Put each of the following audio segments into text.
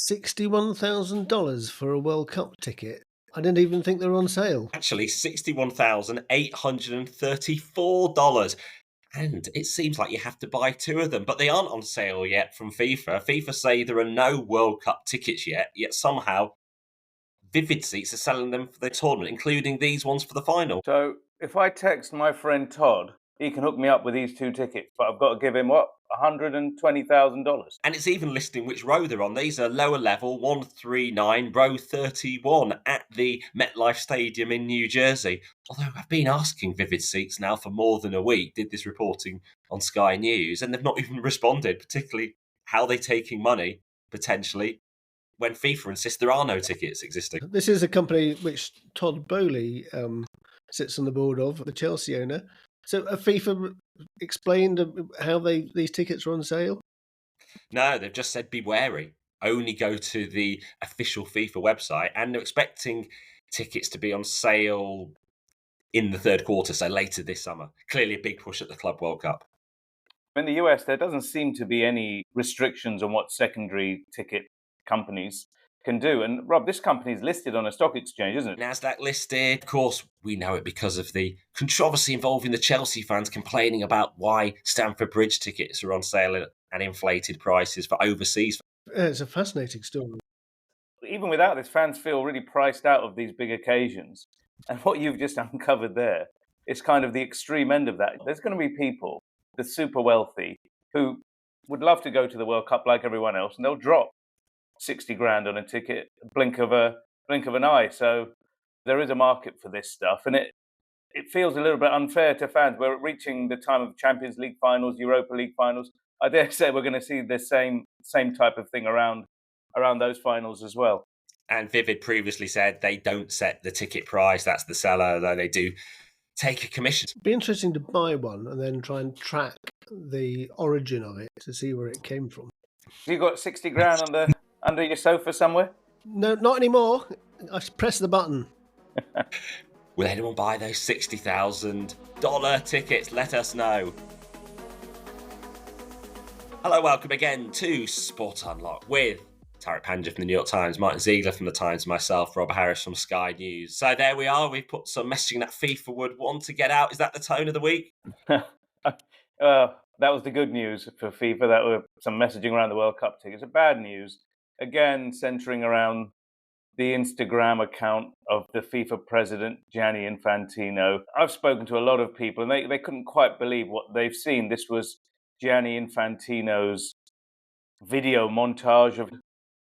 $61,000 for a World Cup ticket. I didn't even think they were on sale. Actually, $61,834. And it seems like you have to buy two of them, but they aren't on sale yet from FIFA. FIFA say there are no World Cup tickets yet somehow Vivid Seats are selling them for the tournament, including these ones for the final. So if I text my friend Todd, he can hook me up with these two tickets, but I've got to give him, what, $120,000? And it's even listing which row they're on. These are lower level, 139, row 31 at the MetLife Stadium in New Jersey. Although I've been asking Vivid Seats now for more than a week, did this reporting on Sky News, and they've not even responded, particularly how they're taking money, potentially, when FIFA insists there are no tickets existing. This is a company which Todd Bowley sits on the board of, the Chelsea owner. So have FIFA explained how these tickets are on sale? No, they've just said be wary. Only go to the official FIFA website, and they're expecting tickets to be on sale in the third quarter, so later this summer. Clearly a big push at the Club World Cup. In the US, there doesn't seem to be any restrictions on what secondary ticket companies can do. And Rob, this company is listed on a stock exchange, isn't it? NASDAQ listed. Of course, we know it because of the controversy involving the Chelsea fans complaining about why Stamford Bridge tickets are on sale at inflated prices for overseas. It's a fascinating story. Even without this, fans feel really priced out of these big occasions. And what you've just uncovered there is kind of the extreme end of that. There's going to be people, the super wealthy, who would love to go to the World Cup like everyone else, and they'll drop 60 grand on a ticket, blink of an eye. So there is a market for this stuff, and it feels a little bit unfair to fans. We're reaching the time of Champions League finals, Europa League finals. I dare say we're going to see the same type of thing around those finals as well. And Vivid previously said they don't set the ticket price. That's the seller, though they do take a commission. It'd be interesting to buy one and then try and track the origin of it to see where it came from. You got 60 grand under your sofa somewhere? No, not anymore. I press the button. Will anyone buy those $60,000 tickets? Let us know. Hello, welcome again to Sport Unlocked with Tariq Panja from the New York Times, Martyn Ziegler from the Times, myself, Rob Harris from Sky News. So there we are. We've put some messaging that FIFA would want to get out. Is that the tone of the week? That was the good news for FIFA. That were some messaging around the World Cup tickets. The bad news, again, centering around the Instagram account of the FIFA president, Gianni Infantino. I've spoken to a lot of people, and they couldn't quite believe what they've seen. This was Gianni Infantino's video montage of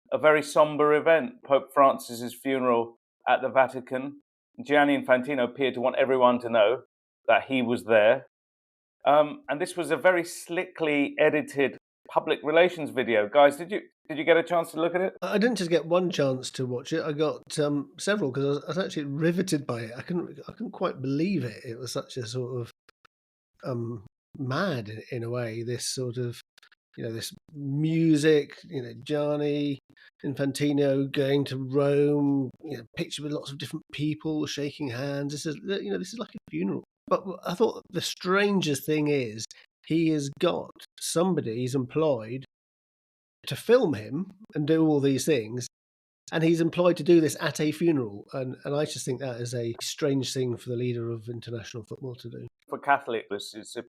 a very somber event, Pope Francis's funeral at the Vatican. Gianni Infantino appeared to want everyone to know that he was there. And this was a very slickly edited public relations video. Guys, did you get a chance to look at it? I didn't just get one chance to watch it. I got several because I was actually riveted by it. I couldn't quite believe it. It was such a sort of mad in a way. This sort of, this music, Gianni Infantino going to Rome, pictured with lots of different people shaking hands. This is like a funeral. But I thought the strangest thing is he has got somebody he's employed to film him and do all these things, and he's employed to do this at a funeral. And I just think that is a strange thing for the leader of international football to do. For Catholics, it's a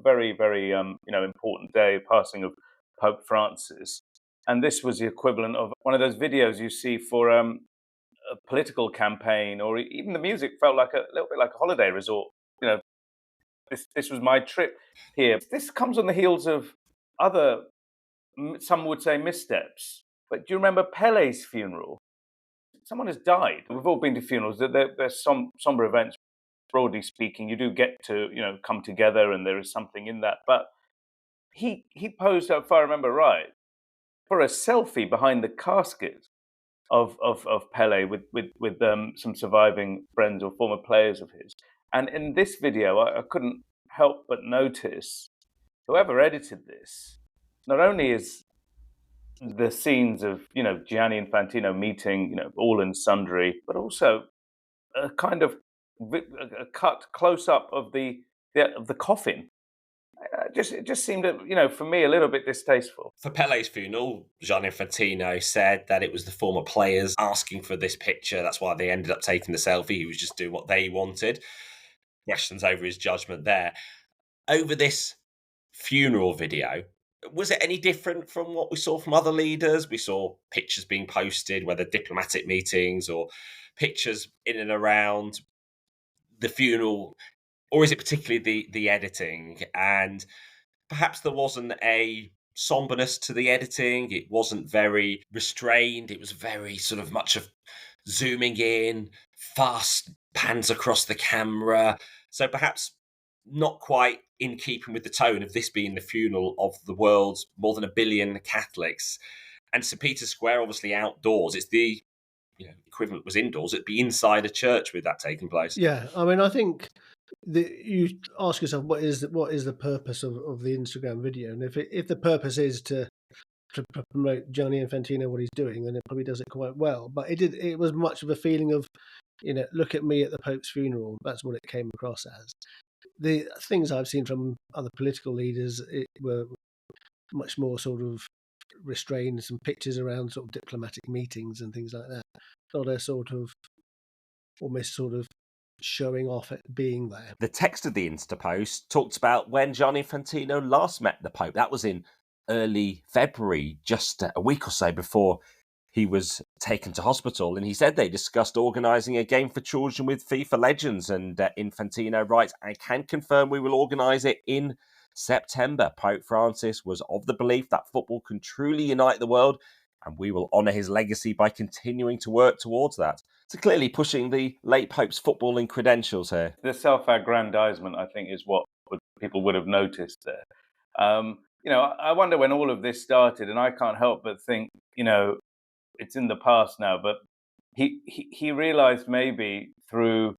very, very important day, passing of Pope Francis. And this was the equivalent of one of those videos you see for a political campaign, or even the music felt like a little bit like a holiday resort. This was my trip here. This comes on the heels of other, some would say, missteps. But do you remember Pele's funeral? Someone has died. We've all been to funerals. There's some somber events. Broadly speaking, you do get to come together, and there is something in that. But he posed, if I remember right, for a selfie behind the casket of Pele with some surviving friends or former players of his. And in this video, I couldn't help but notice whoever edited this. Not only is the scenes of Gianni Infantino meeting all and sundry, but also a kind of a cut close up of the coffin. it just seemed, for me, a little bit distasteful. For Pele's funeral, Gianni Infantino said that it was the former players asking for this picture. That's why they ended up taking the selfie. He was just doing what they wanted. Questions over his judgment there. Over this funeral video, was it any different from what we saw from other leaders? We saw pictures being posted, whether diplomatic meetings or pictures in and around the funeral, or is it particularly the editing? And perhaps there wasn't a somberness to the editing. It wasn't very restrained. It was very sort of much of zooming in, fast pans across the camera. So perhaps not quite in keeping with the tone of this being the funeral of the world's more than 1 billion Catholics. And St. Peter's Square, obviously outdoors. It's the equivalent was indoors. It'd be inside a church with that taking place. Yeah, I mean, I think you ask yourself what is the purpose of the Instagram video, and if the purpose is to promote Gianni Infantino, what he's doing, then it probably does it quite well. But it was much of a feeling of, look at me at the Pope's funeral. That's what it came across as. The things I've seen from other political leaders were much more sort of restrained, some pictures around sort of diplomatic meetings and things like that. Not a sort of almost sort of showing off at being there. The text of the Insta post talked about when Gianni Infantino last met the Pope. That was in early February, just a week or so before he was taken to hospital. And he said they discussed organising a game for children with FIFA legends. And Infantino writes, I can confirm we will organise it in September. Pope Francis was of the belief that football can truly unite the world, and we will honour his legacy by continuing to work towards that. So clearly pushing the late Pope's footballing credentials here. The self-aggrandizement, I think, is what people would have noticed there. I wonder when all of this started, and I can't help but think, it's in the past now, but he realized maybe through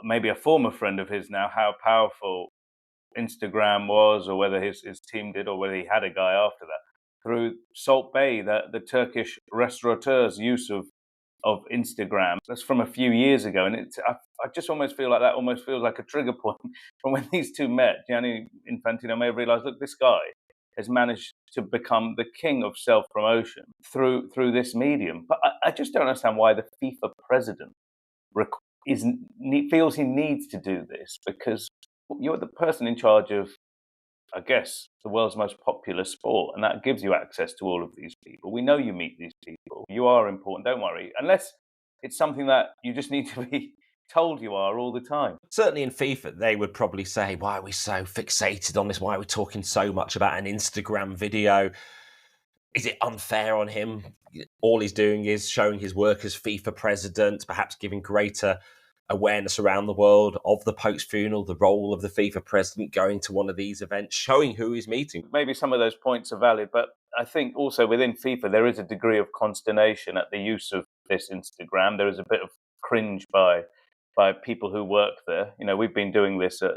maybe a former friend of his now how powerful Instagram was, or whether his team did, or whether he had a guy after that, through Salt Bay, the Turkish restaurateur's use of Instagram. That's from a few years ago, and I just almost feel like that almost feels like a trigger point from when these two met. Gianni Infantino may have realized, look, this guy has managed to become the king of self-promotion through this medium. But I just don't understand why the FIFA president feels he needs to do this, because you're the person in charge of, I guess, the world's most popular sport, and that gives you access to all of these people. We know you meet these people. You are important, don't worry. Unless it's something that you just need to be told you are all the time. Certainly in FIFA, they would probably say, why are we so fixated on this? Why are we talking so much about an Instagram video? Is it unfair on him? All he's doing is showing his work as FIFA president, perhaps giving greater awareness around the world of the Pope's funeral, the role of the FIFA president going to one of these events, showing who he's meeting. Maybe some of those points are valid, but I think also within FIFA, there is a degree of consternation at the use of this Instagram. There is a bit of cringe by people who work there. We've been doing this a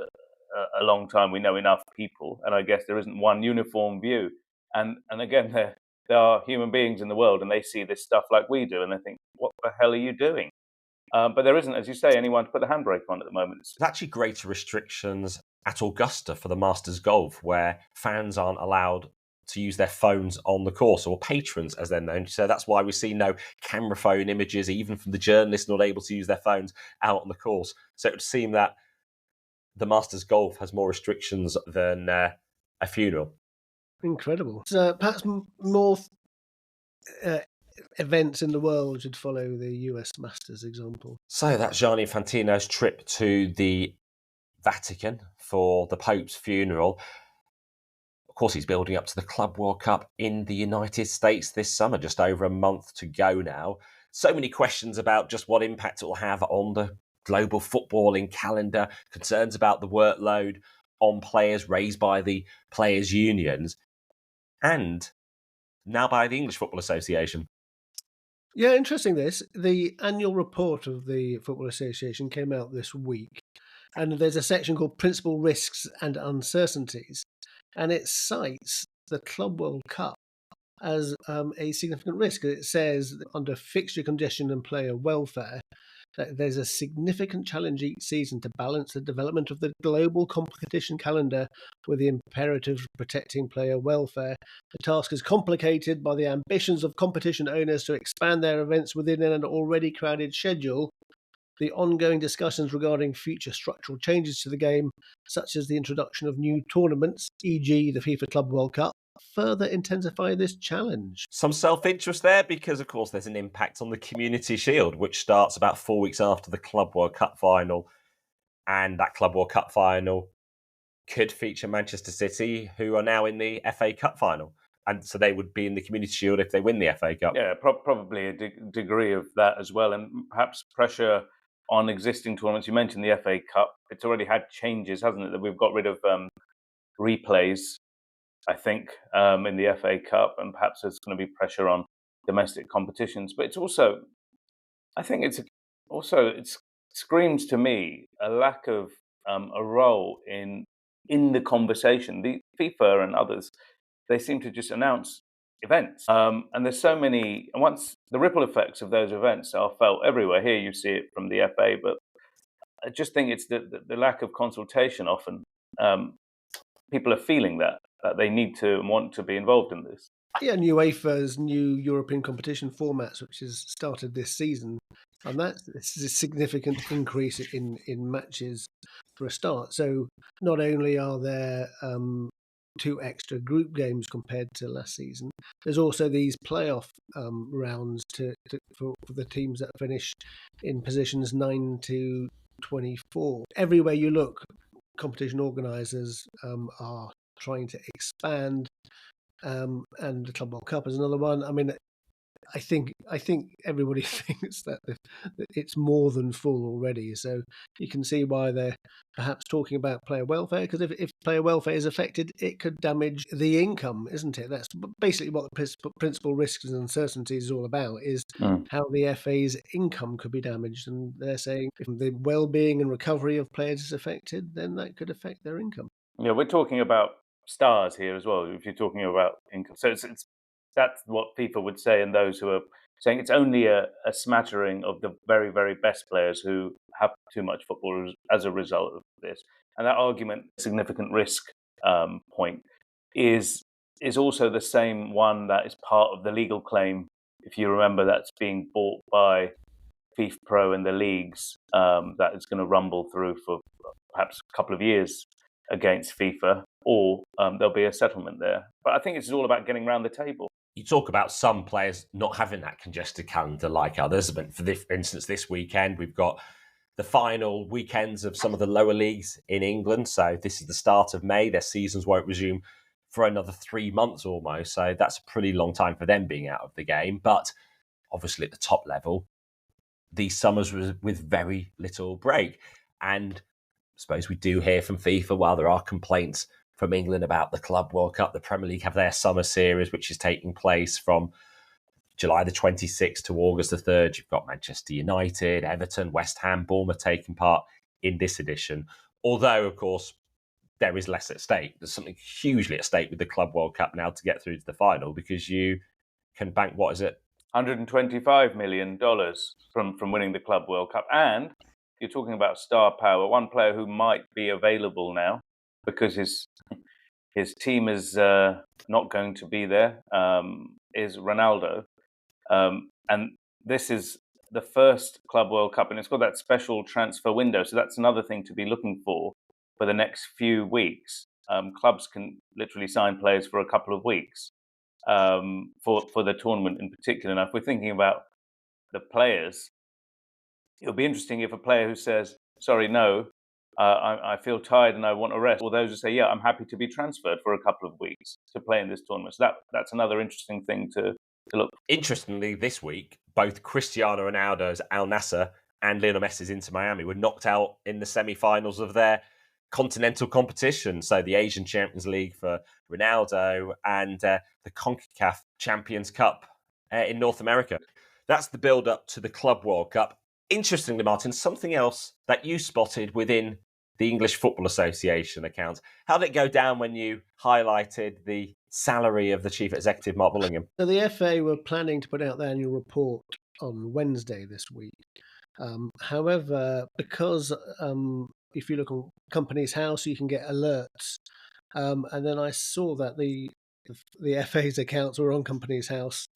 long time. We know enough people, and I guess there isn't one uniform view. And again, there are human beings in the world, and they see this stuff like we do, and they think, what the hell are you doing? But there isn't, as you say, anyone to put the handbrake on at the moment. There's actually greater restrictions at Augusta for the Masters Golf, where fans aren't allowed to use their phones on the course, or patrons as they're known. So that's why we see no camera phone images, even from the journalists not able to use their phones out on the course. So it would seem that the Masters Golf has more restrictions than a funeral. Incredible. So perhaps more events in the world should follow the US Masters example. So that's Gianni Infantino's trip to the Vatican for the Pope's funeral. Of course, he's building up to the Club World Cup in the United States this summer, just over a month to go now. So many questions about just what impact it will have on the global footballing calendar, concerns about the workload on players raised by the players' unions, and now by the English Football Association. Yeah, interesting this. The annual report of the Football Association came out this week, and there's a section called Principal Risks and Uncertainties, and it cites the Club World Cup as a significant risk. It says under fixture congestion and player welfare, There's a significant challenge each season to balance the development of the global competition calendar with the imperative of protecting player welfare. The task is complicated by the ambitions of competition owners to expand their events within an already crowded schedule, the ongoing discussions regarding future structural changes to the game, such as the introduction of new tournaments, e.g. the FIFA Club World Cup, further intensify this challenge. Some self-interest there because, of course, there's an impact on the Community Shield, which starts about 4 weeks after the Club World Cup final. And that Club World Cup final could feature Manchester City, who are now in the FA Cup final. And so they would be in the Community Shield if they win the FA Cup. Yeah, probably a degree of that as well. And perhaps pressure on existing tournaments. You mentioned the FA Cup. It's already had changes, hasn't it? That we've got rid of replays, I think, in the FA Cup. And perhaps there's going to be pressure on domestic competitions. But it's also, I think it screams to me a lack of a role in the conversation. The FIFA and others, they seem to just announce events. And there's so many, and once the ripple effects of those events are felt everywhere. Here you see it from the FA, but I just think it's the lack of consultation often. People are feeling that they need to and want to be involved in this. Yeah, and UEFA's new European competition formats, which has started this season, and that's a significant increase in matches for a start. So not only are there 2 extra group games compared to last season, there's also these playoff rounds for the teams that finished in positions 9 to 24. Everywhere you look, competition organisers are trying to expand. And the Club World Cup is another one. I mean, I think everybody thinks that it's more than full already. So you can see why they're perhaps talking about player welfare, because if player welfare is affected, it could damage the income, isn't it? That's basically what the principal risks and uncertainties is all about, is how the FA's income could be damaged. And they're saying if the well-being and recovery of players is affected, then that could affect their income. Yeah, we're talking about stars here as well. If you're talking about income, so it's that's what FIFA would say, and those who are saying it's only a smattering of the very, very best players who have too much football as a result of this. And that argument, significant risk point, is also the same one that is part of the legal claim. If you remember, that's being bought by FIFA Pro and the leagues, that is going to rumble through for perhaps a couple of years against FIFA, or there'll be a settlement there. But I think it's all about getting around the table. You talk about some players not having that congested calendar like others. But for instance, this weekend, we've got the final weekends of some of the lower leagues in England. So this is the start of May. Their seasons won't resume for another 3 months almost. So that's a pretty long time for them being out of the game. But obviously at the top level, these summers with very little break. And I suppose we do hear from FIFA, while there are complaints from England about the Club World Cup, the Premier League have their summer series, which is taking place from July the 26th to August the 3rd. You've got Manchester United, Everton, West Ham, Bournemouth taking part in this edition. Although, of course, there is less at stake. There's something hugely at stake with the Club World Cup now to get through to the final, because you can bank, what is it? $125 million from winning the Club World Cup. And you're talking about star power. One player who might be available now because his team is not going to be there is Ronaldo. And this is the first Club World Cup, and it's got that special transfer window. So that's another thing to be looking for the next few weeks. Clubs can literally sign players for a couple of weeks for the tournament in particular. Now, if we're thinking about the players, it'll be interesting if a player who says, sorry, no, I feel tired and I want a rest, or those who say, yeah, I'm happy to be transferred for a couple of weeks to play in this tournament. So that's another interesting thing to look. Interestingly, this week, both Cristiano Ronaldo's Al Nassr and Lionel Messi's Inter Miami were knocked out in the semi-finals of their continental competition. So the Asian Champions League for Ronaldo and the CONCACAF Champions Cup in North America. That's the build-up to the Club World Cup. Interestingly, Martyn, something else that you spotted within the English Football Association account. How did it go down when you highlighted the salary of the chief executive, Mark Bullingham? So the FA were planning to put out their annual report on Wednesday this week. However, because if you look on Companies House, you can get alerts, and then I saw that the FA's accounts were on Companies House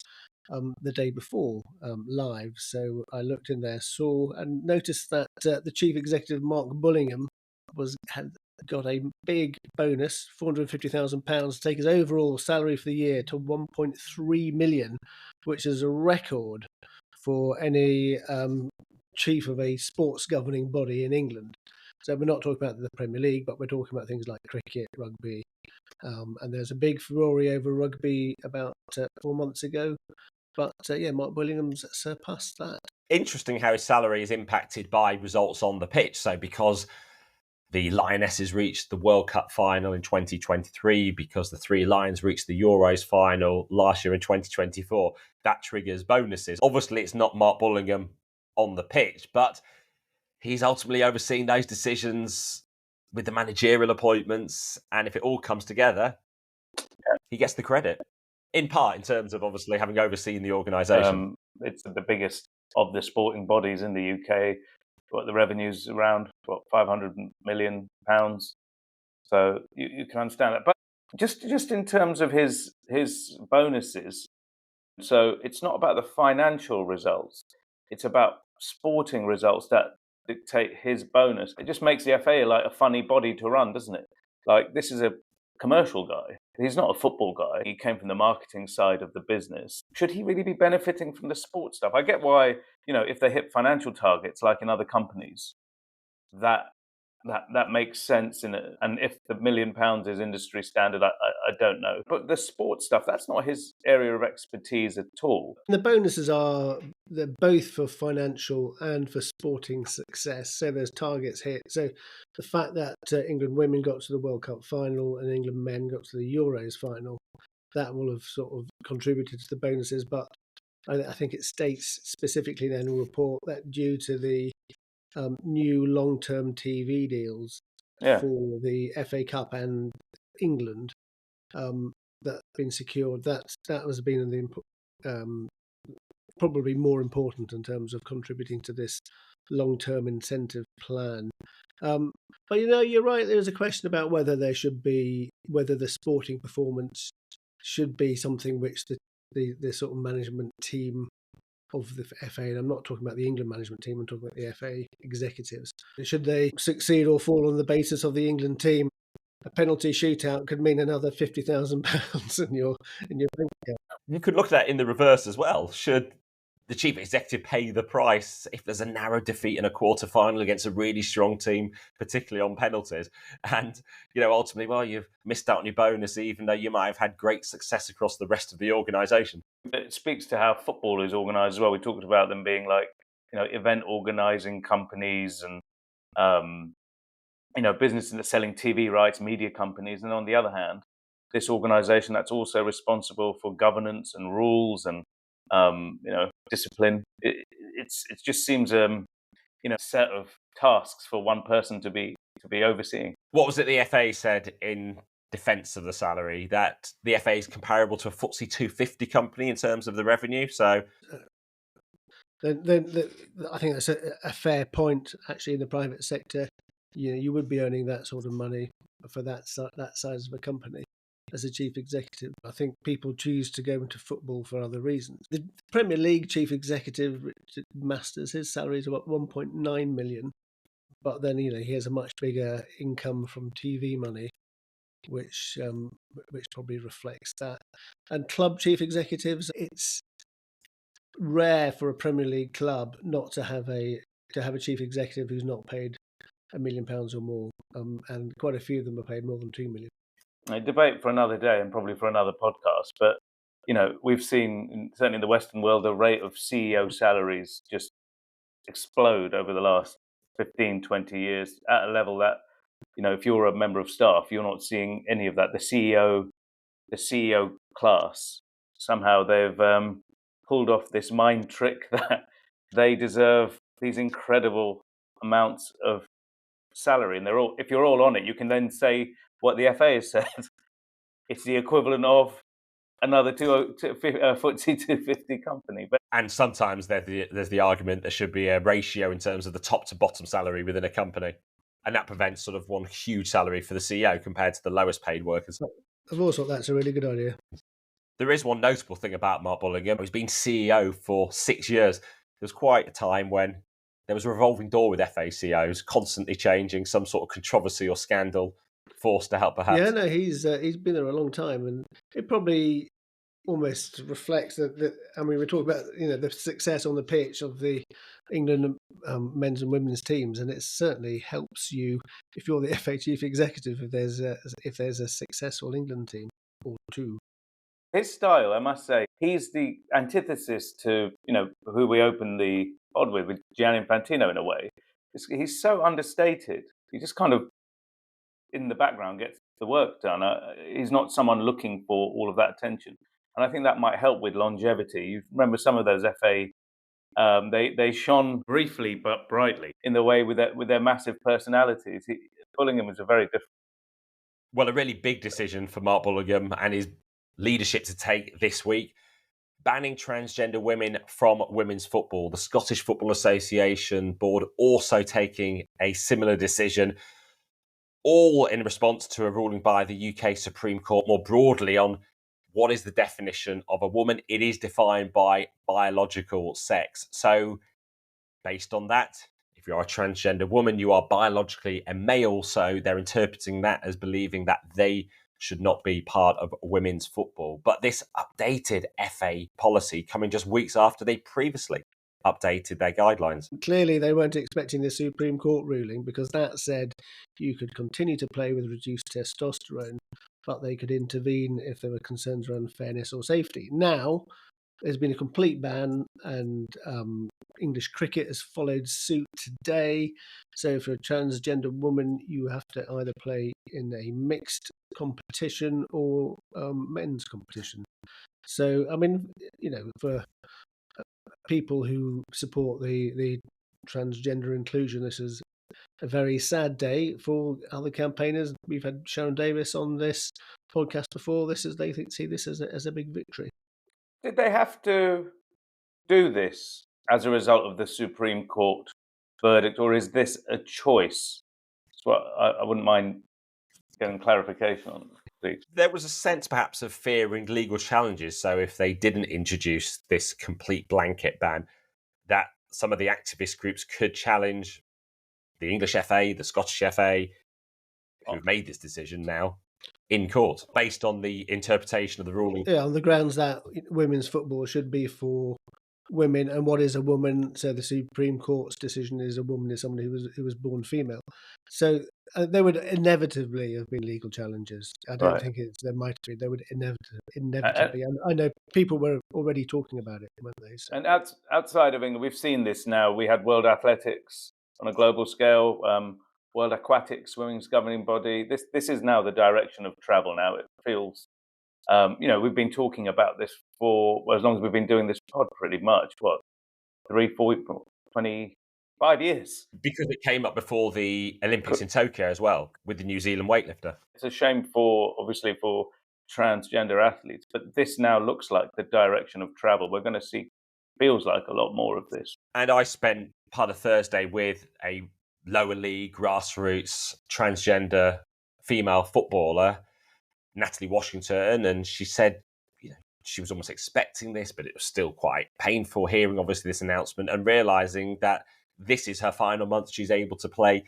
the day before live. So I looked in there, saw and noticed that the chief executive, Mark Bullingham, had got a big bonus, £450,000, to take his overall salary for the year to 1.3 million, which is a record for any chief of a sports governing body in England. So we're not talking about the Premier League, but we're talking about things like cricket, rugby, and there's a big furore over rugby about 4 months ago. But yeah, Mark Willingham's surpassed that. Interesting how his salary is impacted by results on the pitch. So because the Lionesses reached the World Cup final in 2023, because the Three Lions reached the Euros final last year in 2024, that triggers bonuses. Obviously, it's not Mark Bullingham on the pitch, but he's ultimately overseeing those decisions with the managerial appointments. And if it all comes together, he gets the credit, in part in terms of obviously having overseen the organisation. It's the biggest of the sporting bodies in the UK. What the revenue's around, £500 million. So you can understand that. But just in terms of his bonuses, so it's not about the financial results. It's about sporting results that dictate his bonus. It just makes the FA like a funny body to run, doesn't it? Like, this is a commercial guy. He's not a football guy. He came from the marketing side of the business. Should he really be benefiting from the sports stuff? I get why, if they hit financial targets like in other companies, that makes sense in it. And if the £1 million is industry standard, I don't know. But the sports stuff, that's not his area of expertise at all. The bonuses they're both for financial and for sporting success. So there's targets hit. So the fact that England women got to the World Cup final and England men got to the Euros final, that will have sort of contributed to the bonuses. But I think it states specifically in the annual report that due to the new long-term TV deals for the FA Cup and England that have been secured, that has been probably more important in terms of contributing to this long-term incentive plan. But you're right. There's a question about whether the sporting performance should be something which the sort of management team of the FA, and I'm not talking about the England management team, I'm talking about the FA executives. Should they succeed or fall on the basis of the England team? A penalty shootout could mean another £50,000 in your bank account. You could look at that in the reverse as well. Should the chief executive pay the price if there's a narrow defeat in a quarter-final against a really strong team, particularly on penalties? And, ultimately, well, you've missed out on your bonus, even though you might have had great success across the rest of the organisation. It speaks to how football is organised as well. We talked about them being like, event organising companies and, businesses that are selling TV rights, media companies. And on the other hand, this organisation that's also responsible for governance and rules and, discipline. It just seems set of tasks for one person to be overseeing. What was it the FA said in defence of the salary? That the FA is comparable to a FTSE 250 company in terms of the revenue. So, then I think that's a fair point. Actually, in the private sector, you would be earning that sort of money for that size of a company as a chief executive. I think people choose to go into football for other reasons. The Premier League chief executive, Richard Masters, his salary is about 1.9 million, but then he has a much bigger income from TV money, which probably reflects that. And club chief executives, it's rare for a Premier League club not to have a chief executive who's not paid £1 million or more, and quite a few of them are paid more than 2 million. A debate for another day and probably for another podcast, but we've seen, certainly in the Western world, the rate of CEO salaries just explode over the last 15, 20 years at a level that, if you're a member of staff, you're not seeing any of that. The CEO class, somehow they've pulled off this mind trick that they deserve these incredible amounts of salary, and if you're all on it, you can then say what the FA has said. It's the equivalent of another FTSE 250 company. But And sometimes there's the argument there should be a ratio in terms of the top to bottom salary within a company. And that prevents sort of one huge salary for the CEO compared to the lowest paid workers. I've always thought that's a really good idea. There is one notable thing about Mark Bullingham. He's been CEO for 6 years. There was quite a time when there was a revolving door with FA CEOs, constantly changing, some sort of controversy or scandal forced to help perhaps. Yeah, no, he's been there a long time, and it probably almost reflects that. I mean, we're talking about the success on the pitch of the England men's and women's teams, and it certainly helps you if you're the FA chief executive if there's a successful England team or two. His style, I must say, he's the antithesis to who we opened the pod with Gianni Infantino in a way. He's so understated. He just kind of in the background gets the work done. He's not someone looking for all of that attention, and I think that might help with longevity. You remember some of those FA. They shone briefly but brightly in the way with their massive personalities. Bullingham was a very different. Well, a really big decision for Mark Bullingham and his leadership to take this week, banning transgender women from women's football. The Scottish Football Association board also taking a similar decision, all in response to a ruling by the UK Supreme Court more broadly on what is the definition of a woman. It is defined by biological sex. So based on that, if you're a transgender woman, you are biologically a male. So they're interpreting that as believing that they should not be part of women's football. But this updated FA policy coming just weeks after they previously updated their guidelines. Clearly, they weren't expecting the Supreme Court ruling because that said you could continue to play with reduced testosterone, but they could intervene if there were concerns around fairness or safety. Now, there's been a complete ban, and English cricket has followed suit today. So for a transgender woman, you have to either play in a mixed competition or men's competition. So, I mean, for people who support the transgender inclusion, this is a very sad day for other campaigners. We've had Sharon Davis on this podcast before. They see this as a big victory. Did they have to do this as a result of the Supreme Court verdict, or is this a choice? That's what I wouldn't mind getting clarification on, please. There was a sense perhaps of fearing legal challenges. So if they didn't introduce this complete blanket ban, that some of the activist groups could challenge the English FA, the Scottish FA, who've made this decision now in court based on the interpretation of the ruling. Yeah, on the grounds that women's football should be for women, and what is a woman? So the Supreme Court's decision is a woman is somebody who was born female. So there would inevitably have been legal challenges. I don't think there might be. There would inevitably. I know people were already talking about it, weren't they? So. And outside of England, we've seen this now. We had World Athletics on a global scale. World Aquatics, women's governing body. This is now the direction of travel. Now it feels, we've been talking about this for as long as we've been doing this pod, pretty much. 25 years. Because it came up before the Olympics in Tokyo as well, with the New Zealand weightlifter. It's a shame for transgender athletes, but this now looks like the direction of travel. We're going to see, feels like a lot more of this. And I spent part of Thursday with a lower league, grassroots, transgender female footballer, Natalie Washington, and she said, she was almost expecting this, but it was still quite painful hearing, obviously, this announcement and realising that this is her final month she's able to play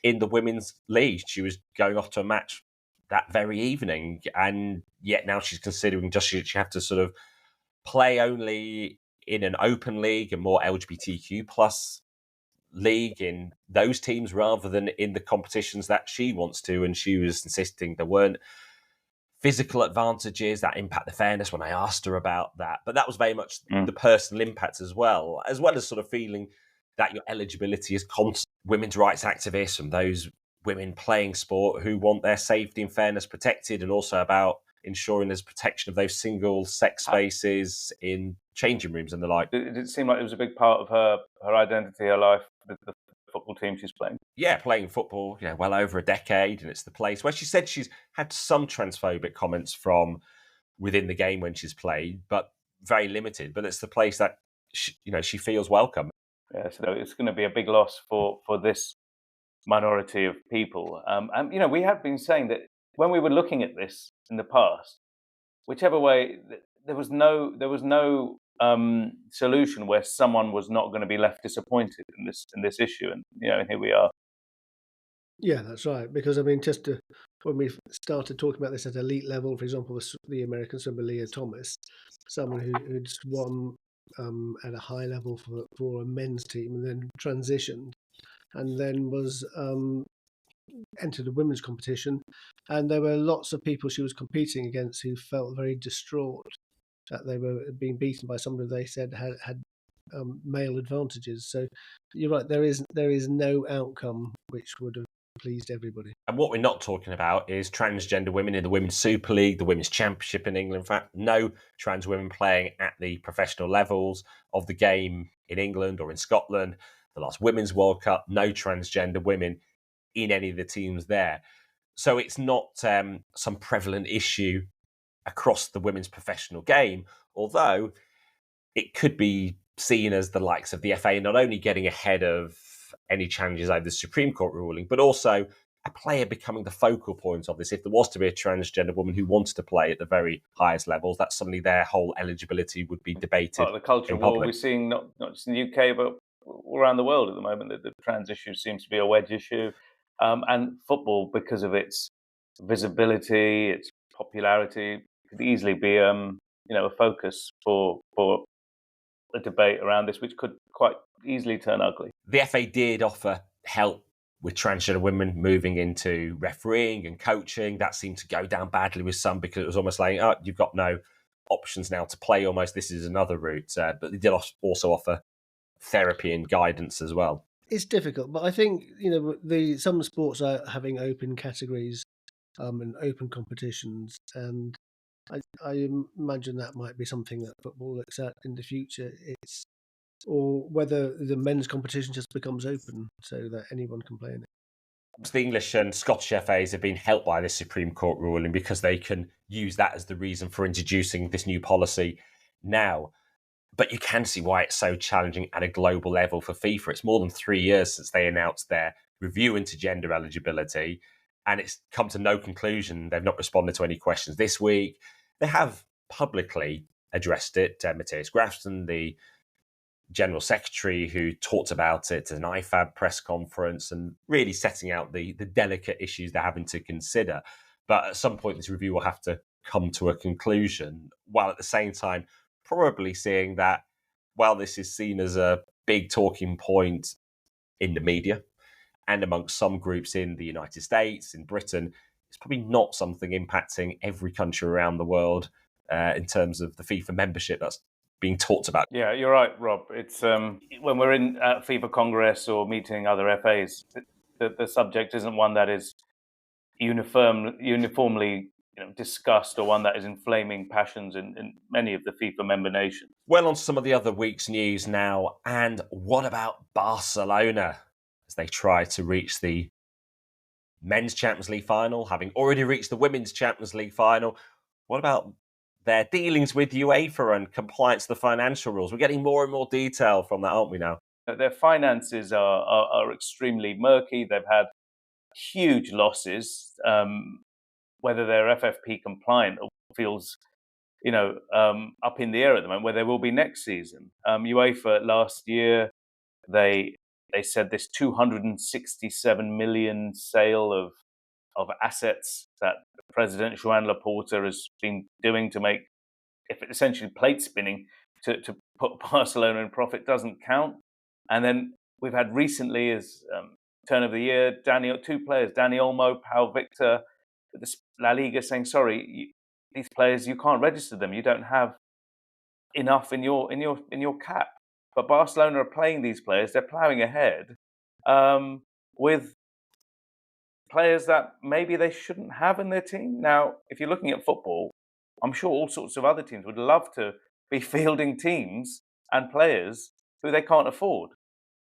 in the women's league. She was going off to a match that very evening, and yet now she's considering she have to sort of play only in an open league, a more LGBTQ plus league in those teams rather than in the competitions that she wants to. And she was insisting there weren't physical advantages that impact the fairness when I asked her about that. But that was very much the personal impact as well as sort of feeling that your eligibility is constant. Women's rights activists and those women playing sport who want their safety and fairness protected, and also about ensuring there's protection of those single sex spaces in changing rooms and the like. It seemed like it was a big part of her identity, her life, the football team she's playing. Yeah, playing football, well over a decade, and it's the place where she said she's had some transphobic comments from within the game when she's played, but very limited. But it's the place that she feels welcome. Yeah, so it's going to be a big loss for this minority of people. And we have been saying that when we were looking at this in the past, whichever way, there was no solution where someone was not going to be left disappointed in this issue, and here we are. Yeah, that's right. Because I mean, when we started talking about this at elite level, for example, the American swimmer Leah Thomas, someone who'd won at a high level for a men's team, and then transitioned, and then was entered a women's competition, and there were lots of people she was competing against who felt very distraught that they were being beaten by somebody they said had male advantages. So you're right. There is no outcome which would have pleased everybody. And what we're not talking about is transgender women in the Women's Super League, the Women's Championship in England. In fact, no trans women playing at the professional levels of the game in England or in Scotland. The last Women's World Cup, no transgender women in any of the teams there. So it's not some prevalent issue across the women's professional game, although it could be seen as the likes of the FA not only getting ahead of any challenges over the Supreme Court ruling, but also a player becoming the focal point of this. If there was to be a transgender woman who wanted to play at the very highest levels, that's suddenly their whole eligibility would be debated. Part of the culture war we're seeing not just in the UK, but all around the world at the moment. The trans issue seems to be a wedge issue. And football, because of its visibility, its popularity, could easily be a focus for a debate around this, which could quite easily turn ugly. The FA did offer help with transgender women moving into refereeing and coaching. That seemed to go down badly with some because it was almost like, oh, you've got no options now to play almost. This is another route. But they did also offer therapy and guidance as well. It's difficult, but I think some sports are having open categories and open competitions, and I imagine that might be something that football looks at in the future. Or whether the men's competition just becomes open so that anyone can play in it. The English and Scottish FAs have been helped by this Supreme Court ruling because they can use that as the reason for introducing this new policy now. But you can see why it's so challenging at a global level for FIFA. It's more than 3 years since they announced their review into gender eligibility, and it's come to no conclusion. They've not responded to any questions this week. They have publicly addressed it. Matthias Grafton, the General Secretary, who talked about it at an IFAB press conference and really setting out the delicate issues they're having to consider. But at some point, this review will have to come to a conclusion, while at the same time probably seeing that while this is seen as a big talking point in the media and amongst some groups in the United States, in Britain, it's probably not something impacting every country around the world in terms of the FIFA membership that's being talked about. Yeah, you're right, Rob. It's when we're in FIFA Congress or meeting other FAs, the subject isn't one that is uniformly discussed or one that is inflaming passions in many of the FIFA member nations. Well, on to some of the other week's news now. And what about Barcelona as they try to reach the Men's Champions League final, having already reached the Women's Champions League final? What about their dealings with UEFA and compliance to the financial rules? We're getting more and more detail from that, aren't we now? Their finances are extremely murky. They've had huge losses. Whether they're FFP compliant feels, up in the air at the moment, where they will be next season. UEFA last year, they said this 267 million sale of assets that President Joan Laporta has been doing to make, if it essentially plate spinning to put Barcelona in profit doesn't count. And then we've had recently, as turn of the year, two players, Dani Olmo, Pau Victor, La Liga saying, sorry, these players, you can't register them. You don't have enough in your cap. But Barcelona are playing these players. They're ploughing ahead with players that maybe they shouldn't have in their team. Now, if you're looking at football, I'm sure all sorts of other teams would love to be fielding teams and players who they can't afford.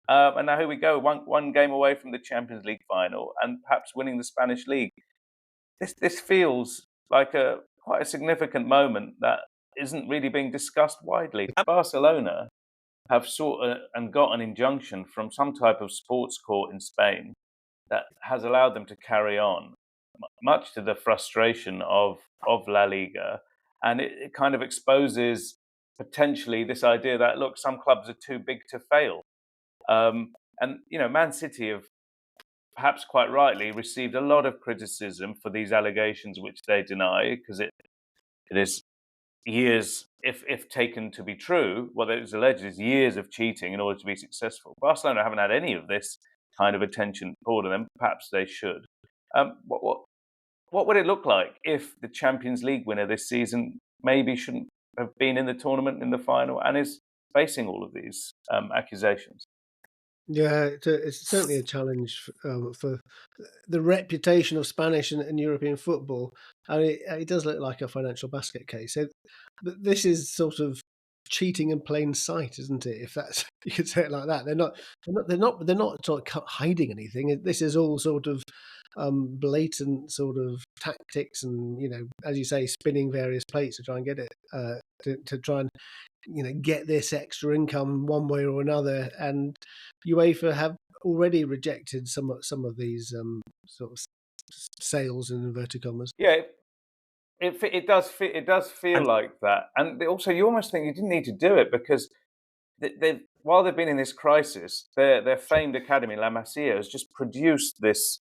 And now here we go, one game away from the Champions League final and perhaps winning the Spanish league. This feels like a quite a significant moment that isn't really being discussed widely. Barcelona have sought and got an injunction from some type of sports court in Spain that has allowed them to carry on, much to the frustration of La Liga. And it kind of exposes potentially this idea that, look, some clubs are too big to fail. And, Man City have perhaps quite rightly received a lot of criticism for these allegations, which they deny, because it is years, if taken to be true, what it is alleged is years of cheating in order to be successful. Barcelona haven't had any of this kind of attention poured on them. Perhaps they should. What would it look like if the Champions League winner this season maybe shouldn't have been in the tournament in the final and is facing all of these accusations? Yeah, it's certainly a challenge for the reputation of Spanish and European football. I mean, it does look like a financial basket case. But this is sort of cheating in plain sight, isn't it? If that's you could say it like that. They're not sort of hiding anything. This is all sort of blatant sort of tactics, and as you say, spinning various plates to try and get it to try and get this extra income one way or another. And UEFA have already rejected some of these sort of sales in inverted commas. Yeah, it does feel like that. And also, you almost think you didn't need to do it because while they've been in this crisis, their famed academy, La Masia, has just produced this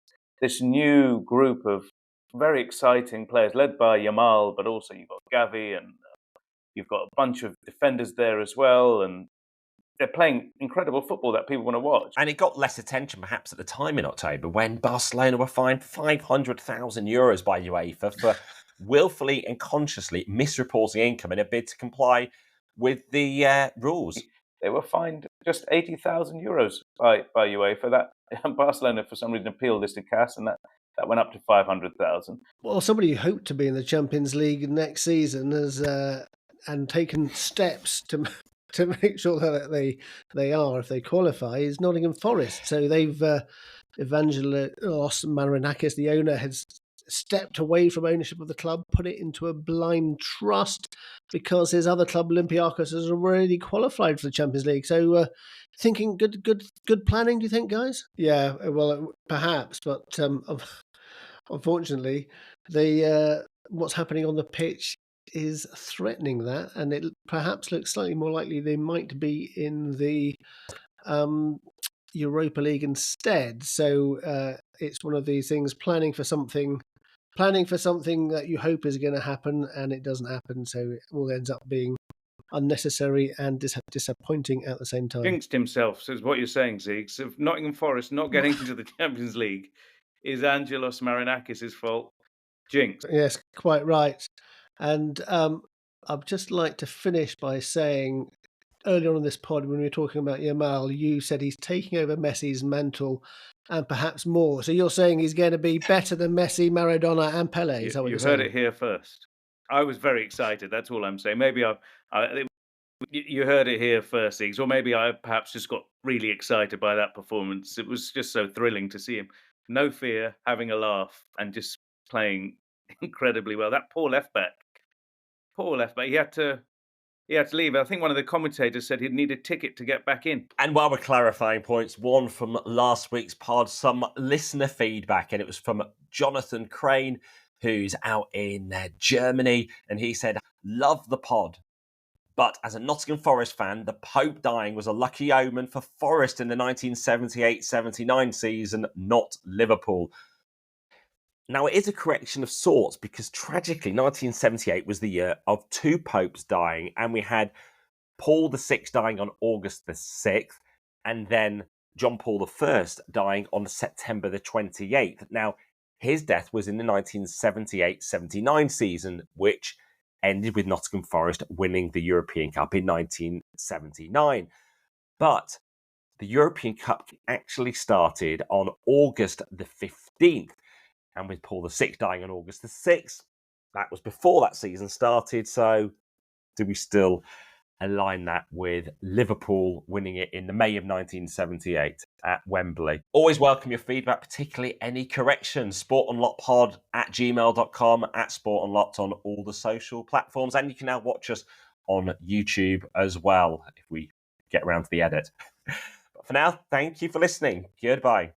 new group of very exciting players, led by Yamal, but also you've got Gavi and you've got a bunch of defenders there as well, and they're playing incredible football that people want to watch. And it got less attention perhaps at the time in October when Barcelona were fined €500,000 by UEFA for willfully and consciously misreporting income in a bid to comply with the rules. They were fined just €80,000 by UEFA. That Barcelona, for some reason, appealed this to CAS, and that went up to 500,000. Well, somebody who hoped to be in the Champions League next season has and taken steps to make sure that they are, if they qualify, is Nottingham Forest. So they've Evangelos Marinakis, the owner, has stepped away from ownership of the club, put it into a blind trust because his other club, Olympiacos, has already qualified for the Champions League. So thinking good planning, do you think, guys? Yeah, well, perhaps, but unfortunately, what's happening on the pitch is threatening that, and it perhaps looks slightly more likely they might be in the Europa League instead. So it's one of these things, planning for something that you hope is going to happen and it doesn't happen, so it all ends up being unnecessary and disappointing at the same time. Jinxed himself, so is what you're saying, Zeke. So if Nottingham Forest not getting into the Champions League is Angelos Marinakis' fault. Jinx. Yes, quite right. And I'd just like to finish by saying, earlier on in this pod, when we were talking about Yamal, you said he's taking over Messi's mantle and perhaps more. So you're saying he's going to be better than Messi, Maradona and Pelé? Is that what you're saying? You heard it here first. I was very excited. That's all I'm saying. Maybe you heard it here first, Zeke, or maybe I perhaps just got really excited by that performance. It was just so thrilling to see him. No fear, having a laugh, and just playing incredibly well. That poor left back. He had to leave. I think one of the commentators said he'd need a ticket to get back in. And while we're clarifying points, one from last week's pod, some listener feedback, and it was from Jonathan Crane, who's out in Germany, and he said, "Love the pod. But as a Nottingham Forest fan, the Pope dying was a lucky omen for Forest in the 1978-79 season, not Liverpool." Now, it is a correction of sorts because tragically, 1978 was the year of two popes dying, and we had Paul VI dying on August the 6th, and then John Paul I dying on September the 28th. Now, his death was in the 1978-79 season, which ended with Nottingham Forest winning the European Cup in 1979. But the European Cup actually started on August the 15th. And with Paul VI dying on August the 6th, that was before that season started. So do we still align that with Liverpool winning it in the May of 1978 at Wembley. Always welcome your feedback, particularly any corrections. sportunlockedpod@gmail.com, @sportunlocked on all the social platforms. And you can now watch us on YouTube as well if we get around to the edit. But for now, thank you for listening. Goodbye.